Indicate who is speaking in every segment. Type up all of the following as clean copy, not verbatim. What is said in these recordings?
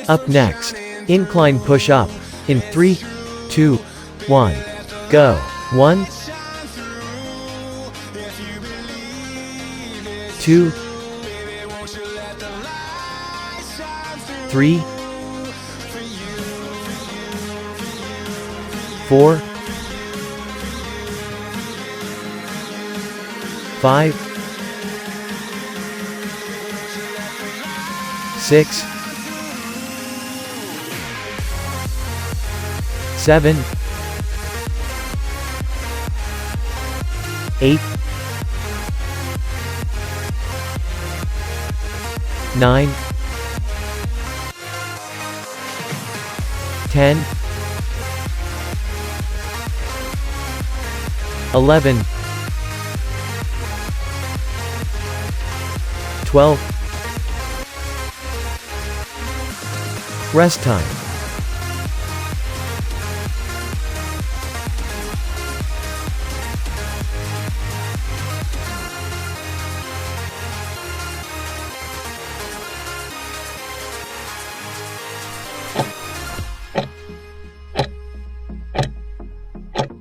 Speaker 1: Up next, incline push-up. In 3, 2, 1, go. 1, 2, 3, 4, 5, 6, 7, 8, 9, 10, 11, 12. Rest time.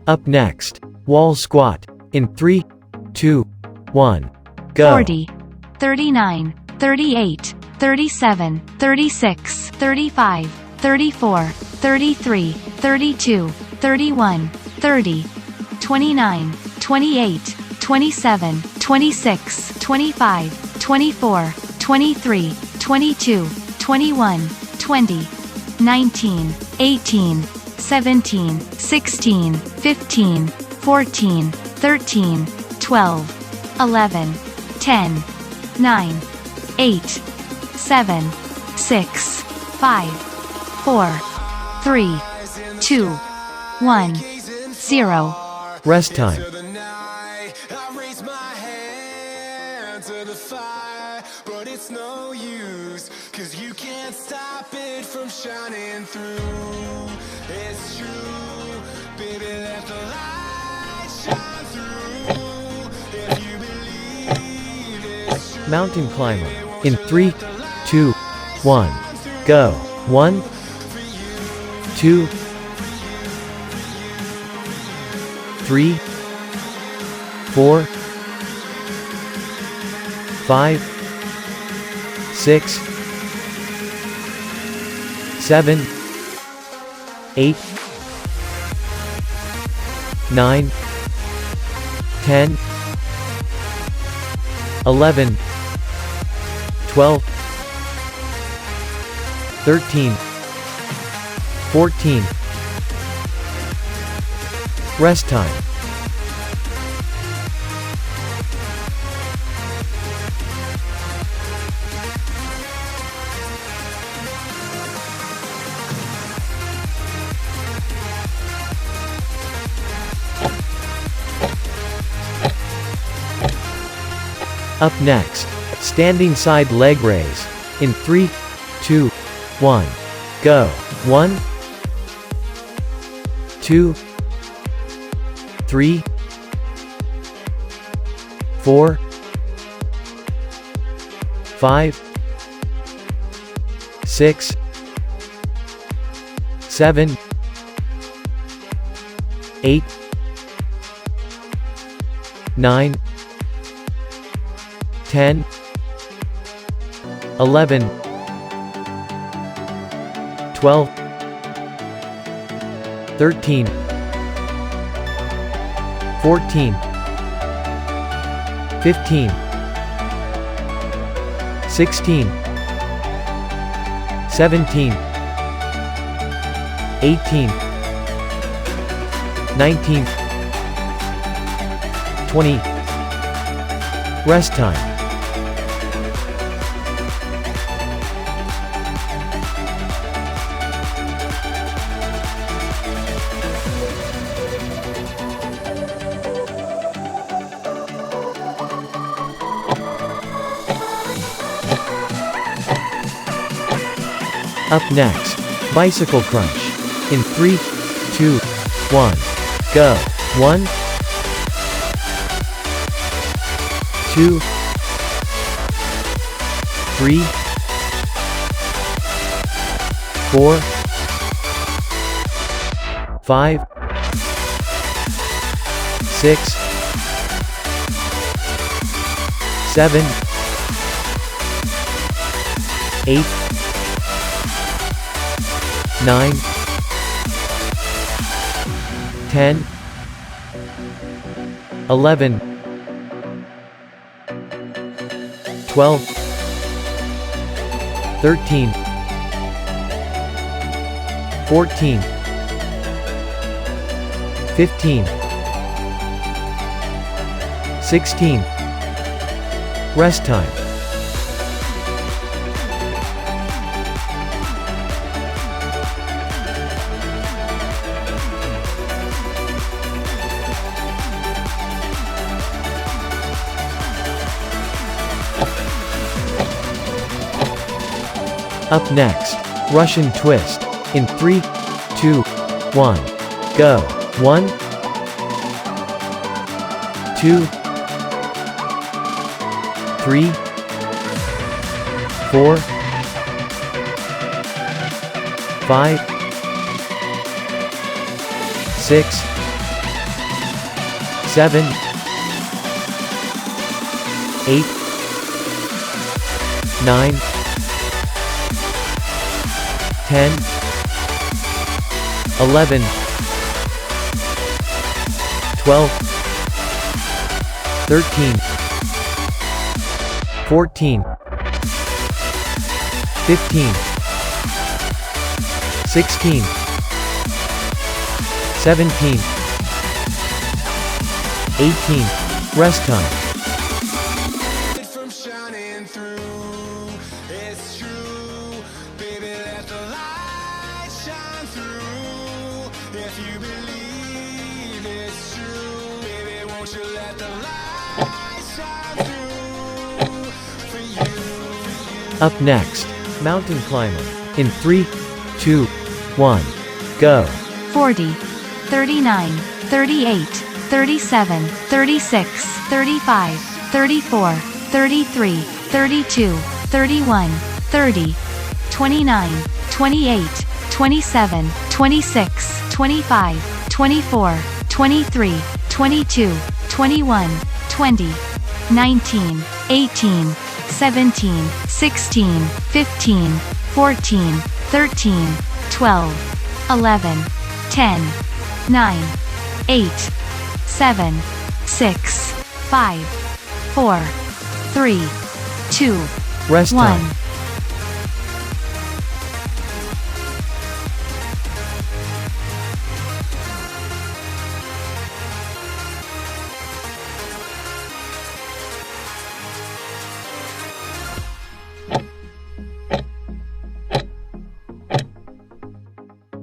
Speaker 1: Up next, wall squat. In 3, 2, 1, go.
Speaker 2: 40, 39, 38, 37, 36, 35, 34, 33, 32, 31, 30, 29, 28, 27, 26, 25, 24, 23, 22, 21, 20, 19, 18, 17, 16, 15, 14, 13, 12, 11, 10, 9, 8, 7, 6, 5, 4, 3, 2, 1, 0.
Speaker 1: Rest time.
Speaker 3: But it's no use, 'cause you can't stop it from shining through. It's true, baby, let the light shine through. If you believe it's true.
Speaker 1: Mountain climber. In 3, 2, 1, go. 1, 2, 3, 4, 5, 6, 7, 8, 9, 10, 11, 12, 13, 14. Rest time. Up next, standing side leg raise. In 3, 2, 1, go. 1, 2, 3, 4, 5, 6, 7, 8, 9, 10, 11, 12, 13, 14, 15, 16, 17, 18, 19, 20. Rest time. Up next, bicycle crunch. In 3, 2, 1, go. 1, 2, 3, 4, 5, 6, 7, 8, 9, 10, 11, 12, 13, 14, 15, 16. Rest time. Up next, Russian twist. In 3, 2, 1. Go. 1, 2, 3, 4, 5, 6, 7, 8, 9, 10, 11, 12, 13, 14, 15, 16, 17, 18. Rest time.
Speaker 3: From shining through, it's true, baby, let the light shine through. If you believe it's true, baby, won't you let the light shine through for you.
Speaker 1: Up next, mountain climber. In 3, 2, 1. Go.
Speaker 2: 40, 39, 38, 37, 36, 35, 34, 33, 32, 31, 30, 29, 28, 27, 26, 25, 24, 23, 22, 21, 20, 19, 18, 17, 16, 15, 14, 13, 12, 11, 10, 9, 8, 7, 6, 5, 4, 3, 2,
Speaker 1: Rest
Speaker 2: 1.
Speaker 1: time.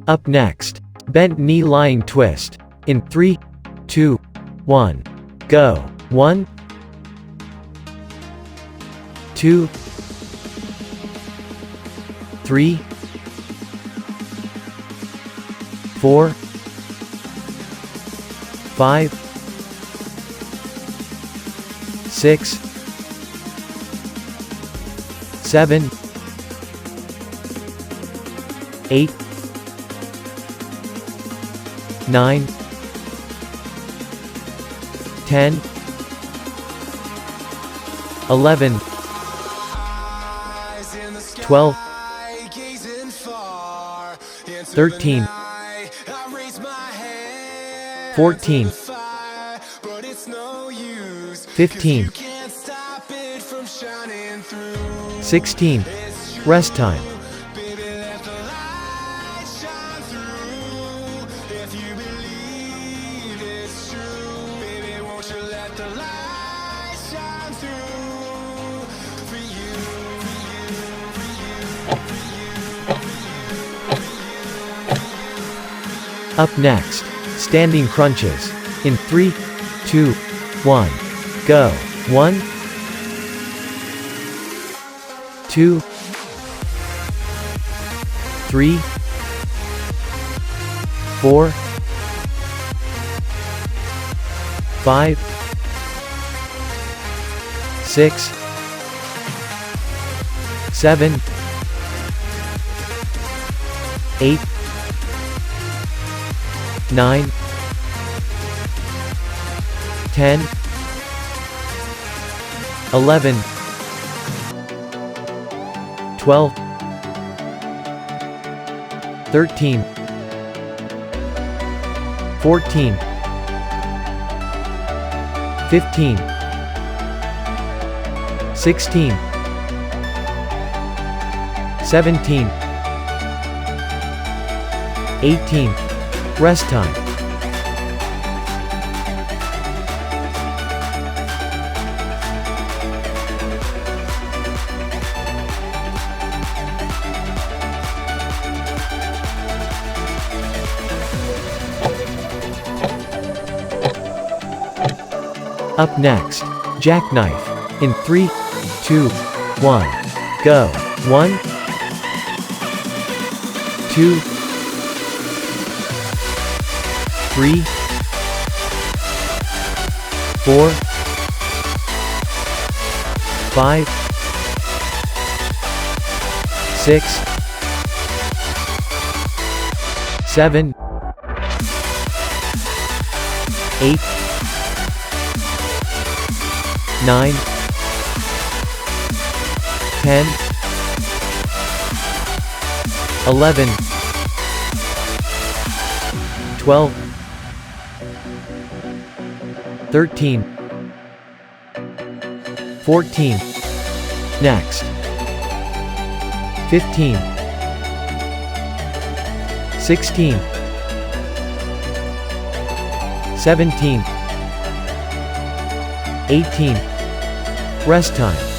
Speaker 1: Up next, bent knee lying twist. In 3, 2, 1. Go. 1, 2, 3, 4, 5, 6, 7, 8, 9, 10, 11, 12, 13, 14, 15, 16. Rest time. Up next, standing crunches. In 3, 2, 1. Go. 1, 2, 3, 4, 5, 6, 7, 8, 9, 10, 11, 12, 13, 14, 15, 16, 17, 18. Rest time. Up next, jackknife. In 3, 2, 1, go. 1, 2, 3, 4, 5, 6, 7, 8, 9, 10, 11, 12, 13, 14. Next. 15, 16, 17, 18. Rest time.